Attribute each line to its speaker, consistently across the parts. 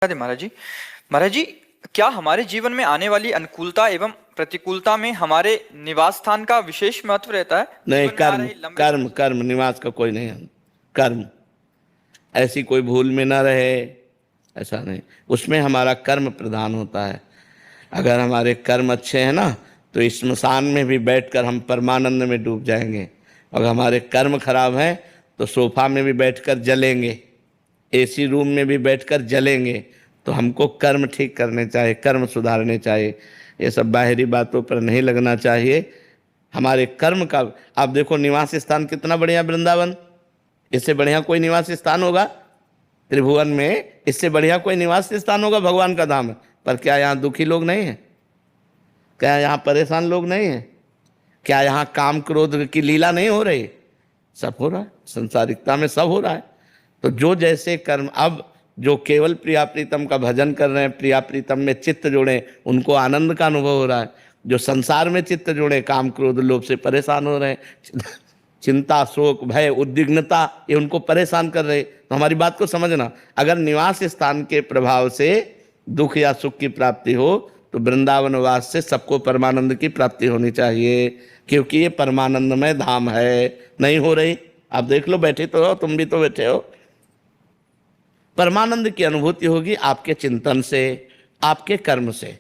Speaker 1: राधे महाराज जी। महाराज जी, क्या हमारे जीवन में आने वाली अनुकूलता एवं प्रतिकूलता में हमारे निवास स्थान का विशेष महत्व रहता है?
Speaker 2: नहीं,
Speaker 1: जीवन में आ
Speaker 2: कर्म
Speaker 1: रही लंबे
Speaker 2: कर्म
Speaker 1: समय
Speaker 2: कर्म निवास का कोई नहीं है। कर्म ऐसी कोई भूल में ना रहे, ऐसा नहीं। उसमें हमारा कर्म प्रधान होता है। अगर हमारे कर्म अच्छे हैं ना, तो इस स्मशान में भी बैठकर हम परमानंद में डूब जाएंगे। अगर हमारे कर्म खराब हैं तो सोफा में भी बैठकर जलेंगे, एसी रूम में भी बैठकर जलेंगे। तो हमको कर्म ठीक करने चाहिए, कर्म सुधारने चाहिए। ये सब बाहरी बातों पर नहीं लगना चाहिए। हमारे कर्म का, आप देखो निवास स्थान कितना बढ़िया वृंदावन, इससे बढ़िया कोई निवास स्थान होगा त्रिभुवन में? इससे बढ़िया कोई निवास स्थान होगा? भगवान का धाम है। पर क्या यहाँ दुखी लोग नहीं हैं? क्या यहाँ परेशान लोग नहीं हैं? क्या यहाँ काम क्रोध की लीला नहीं हो रही? सब हो रहा है, संसारिकता में सब हो रहा है। तो जो जैसे कर्म, अब जो केवल प्रिया प्रीतम का भजन कर रहे हैं, प्रिया प्रीतम में चित्त जोड़े, उनको आनंद का अनुभव हो रहा है। जो संसार में चित्त जोड़े, काम क्रोध लोभ से परेशान हो रहे हैं, चिंता शोक भय उद्विग्नता, ये उनको परेशान कर रहे। तो हमारी बात को समझना, अगर निवास स्थान के प्रभाव से दुख या सुख की प्राप्ति हो तो वृंदावन वास से सबको परमानंद की प्राप्ति होनी चाहिए, क्योंकि ये परमानंदमय धाम है। नहीं हो रही? आप देख लो, बैठे तो हो, तुम भी तो बैठे हो। परमानंद की अनुभूति होगी आपके चिंतन से, आपके कर्म से।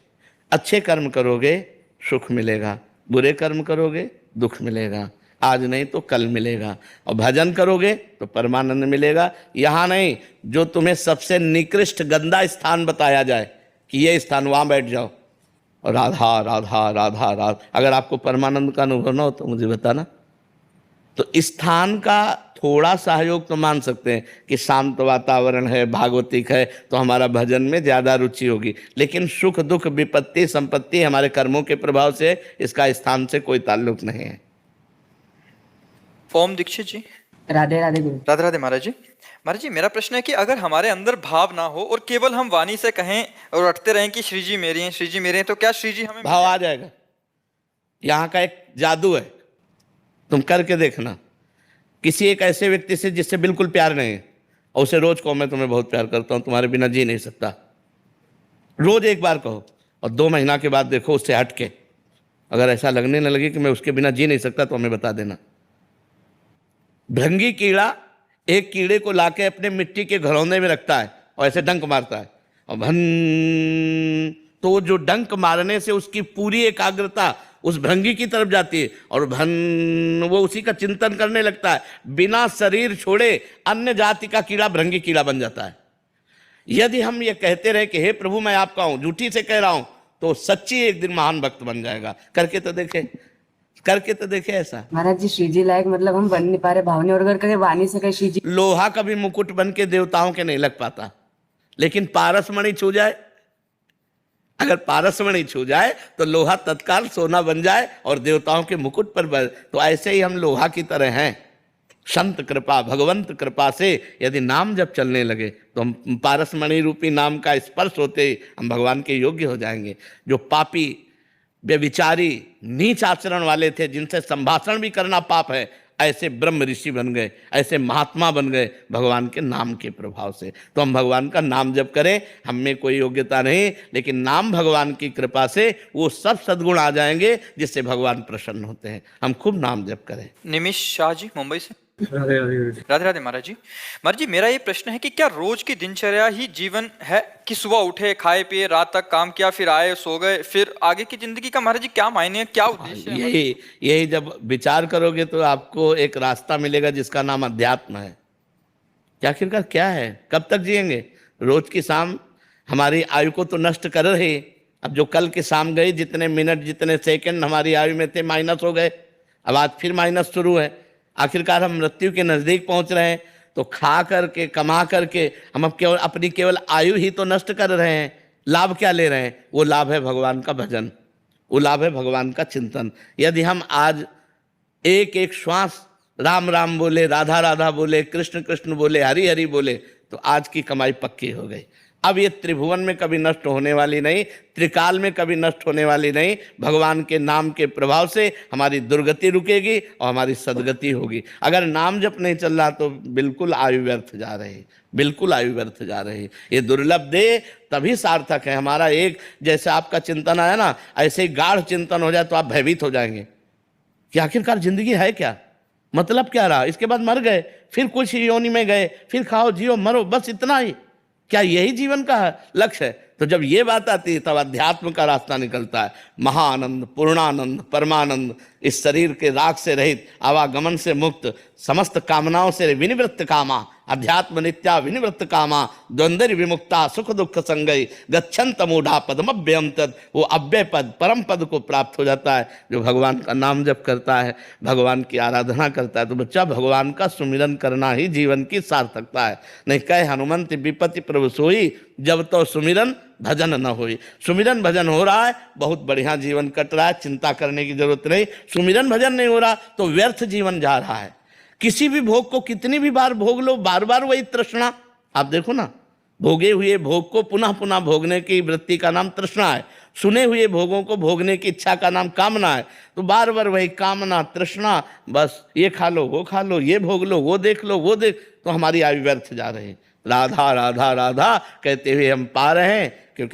Speaker 2: अच्छे कर्म करोगे सुख मिलेगा, बुरे कर्म करोगे दुख मिलेगा। आज नहीं तो कल मिलेगा। और भजन करोगे तो परमानंद मिलेगा। यहाँ नहीं, जो तुम्हें सबसे निकृष्ट गंदा स्थान बताया जाए कि ये स्थान, वहाँ बैठ जाओ और राधा राधा राधा राधा। अगर आपको परमानंद का अनुभव ना हो तो मुझे बताना। तो स्थान का थोड़ा सहयोग तो मान सकते हैं कि शांत वातावरण है, भागवतिक है, तो हमारा भजन में ज़्यादा रुचि होगी। लेकिन सुख दुख विपत्ति संपत्ति हमारे कर्मों के प्रभाव से, इसका स्थान से कोई ताल्लुक नहीं है।
Speaker 1: ओम दीक्षित जी।
Speaker 3: राधे राधे गुरु।
Speaker 1: राधे राधे महाराज जी। महाराज जी, मेरा प्रश्न है कि अगर हमारे अंदर भाव ना हो और केवल हम वाणी से कहें और रटते रहें कि श्री जी मेरे हैं, श्री जी मेरे हैं, तो क्या श्री जी हमें
Speaker 2: भाव आ जाएगा? यहाँ का एक जादू है, तुम करके देखना। किसी एक ऐसे व्यक्ति से जिससे बिल्कुल प्यार नहीं है, और उसे रोज कहो मैं तुम्हें बहुत प्यार करता हूँ, तुम्हारे बिना जी नहीं सकता। रोज एक बार कहो, और 2 महीना के बाद देखो उससे हट के अगर ऐसा लगने न लगे कि मैं उसके बिना जी नहीं सकता, तो हमें बता देना। भृंगी कीड़ा एक कीड़े को लाके अपने मिट्टी के घरौंदे में रखता है और ऐसे डंक मारता है, और भन, तो जो डंक मारने से उसकी पूरी एकाग्रता उस भृंगी की तरफ जाती है, और भन, वो उसी का चिंतन करने लगता है। बिना शरीर छोड़े अन्य जाति का कीड़ा भृंगी कीड़ा बन जाता है। यदि हम ये कहते रहे कि हे प्रभु मैं आपका हूं, झूठी से कह रहा हूं, तो सच्ची एक दिन महान भक्त बन जाएगा। करके तो देखे, करके तो देखे ऐसा।
Speaker 3: महाराज जी, श्री जी लायक मतलब हम बन नहीं पा रहे भावने, और अगर कहे वाणी से कहे श्री जी।
Speaker 2: लोहा कभी मुकुट बन के देवताओं के नहीं लग पाता, लेकिन पारसमणि छू जाए, अगर पारसमणि छू जाए तो लोहा तत्काल सोना बन जाए और देवताओं के मुकुट पर बन। तो ऐसे ही हम लोहा की तरह हैं। संत कृपा, भगवंत कृपा से यदि नाम जब चलने लगे तो हम पारसमणि रूपी नाम का स्पर्श होते ही हम भगवान के योग्य हो जाएंगे। जो पापी व्यभिचारी नीच आचरण वाले थे, जिनसे संभाषण भी करना पाप है, ऐसे ब्रह्म ऋषि बन गए, ऐसे महात्मा बन गए भगवान के नाम के प्रभाव से। तो हम भगवान का नाम जप करें, हम में कोई योग्यता नहीं, लेकिन नाम भगवान की कृपा से वो सब सद्गुण आ जाएंगे जिससे भगवान प्रसन्न होते हैं। हम खूब नाम जप करें।
Speaker 1: निमिष शाह जी, मुंबई से।
Speaker 4: राधे राधे
Speaker 1: राधे राधे महाराज जी। महाराज जी, मेरा ये प्रश्न है कि क्या रोज की दिनचर्या ही जीवन है, कि सुबह उठे, खाए पिए, रात तक काम किया, फिर आए, सो गए, फिर आगे की जिंदगी का महाराज जी क्या मायने है, क्या उद्देश्य है?
Speaker 2: यही जब विचार करोगे तो आपको एक रास्ता मिलेगा जिसका नाम अध्यात्म है। कि आखिरकार क्या है, कब तक जिएंगे? रोज की शाम हमारी आयु को तो नष्ट कर रही। अब जो कल की शाम गई, जितने मिनट जितने सेकंड हमारी आयु में थे माइनस हो गए, अब आज फिर माइनस शुरू है। आखिरकार हम मृत्यु के नजदीक पहुंच रहे हैं। तो खा करके कमा करके हम अब केवल अपनी केवल आयु ही तो नष्ट कर रहे हैं। लाभ क्या ले रहे हैं? वो लाभ है भगवान का भजन, वो लाभ है भगवान का चिंतन। यदि हम आज एक एक श्वास राम राम बोले, राधा राधा बोले, कृष्ण कृष्ण बोले, हरि हरि बोले, तो आज की कमाई पक्की हो गई। अब ये त्रिभुवन में कभी नष्ट होने वाली नहीं, त्रिकाल में कभी नष्ट होने वाली नहीं। भगवान के नाम के प्रभाव से हमारी दुर्गति रुकेगी और हमारी सदगति होगी। अगर नाम जप नहीं चल रहा तो बिल्कुल आयु व्यर्थ जा रही, बिल्कुल आयु व्यर्थ जा रही। ये दुर्लभ दे तभी सार्थक है हमारा। एक जैसे आपका चिंतन आया ना, ऐसे ही गाढ़ चिंतन हो जाए तो आप भयभीत हो जाएंगे कि आखिरकार जिंदगी है क्या, मतलब क्या रहा, इसके बाद मर गए, फिर कुछ योनि में गए, फिर खाओ जियो मरो, बस इतना ही, क्या यही जीवन का लक्ष्य है? तो जब ये बात आती है तब अध्यात्म का रास्ता निकलता है। महाआनंद, पूर्णानंद, परमानंद, इस शरीर के राग से रहित, आवागमन से मुक्त, समस्त कामनाओं से विनिवृत्त कामा, अध्यात्म नित्या विनिवृत्त कामा, द्वंद्व विमुक्ता, सुख दुख संगई, गच्छन्त मूढ़ा पदमभ्यम तद, वो अव्यय पद, परम पद को प्राप्त हो जाता है जो भगवान का नाम जप करता है, भगवान की आराधना करता है। तो बच्चा, भगवान का सुमिरन करना ही जीवन की सार्थकता है। नहीं कहे हनुमंत विपत्ति प्रभु सोई, जब तो सुमिरन भजन न होई। सुमिरन भजन हो रहा है, बहुत बढ़िया जीवन कट रहा है, चिंता करने की जरूरत नहीं। सुमिरन भजन नहीं हो रहा तो व्यर्थ जीवन जा रहा है। किसी भी भोग को कितनी भी बार भोग लो, बार बार वही तृष्णा। आप देखो ना, भोगे हुए भोग को पुनः पुनः भोगने की वृत्ति का नाम तृष्णा है। सुने हुए भोगों को भोगने की इच्छा का नाम कामना है। तो बार बार वही कामना, तृष्णा, बस ये खा लो, वो खा लो, ये भोग लो, वो देख लो, वो देख, तो हमारी आयु व्यर्थ जा रही। राधा राधा राधा कहते हुए हम पा रहे हैं, क्योंकि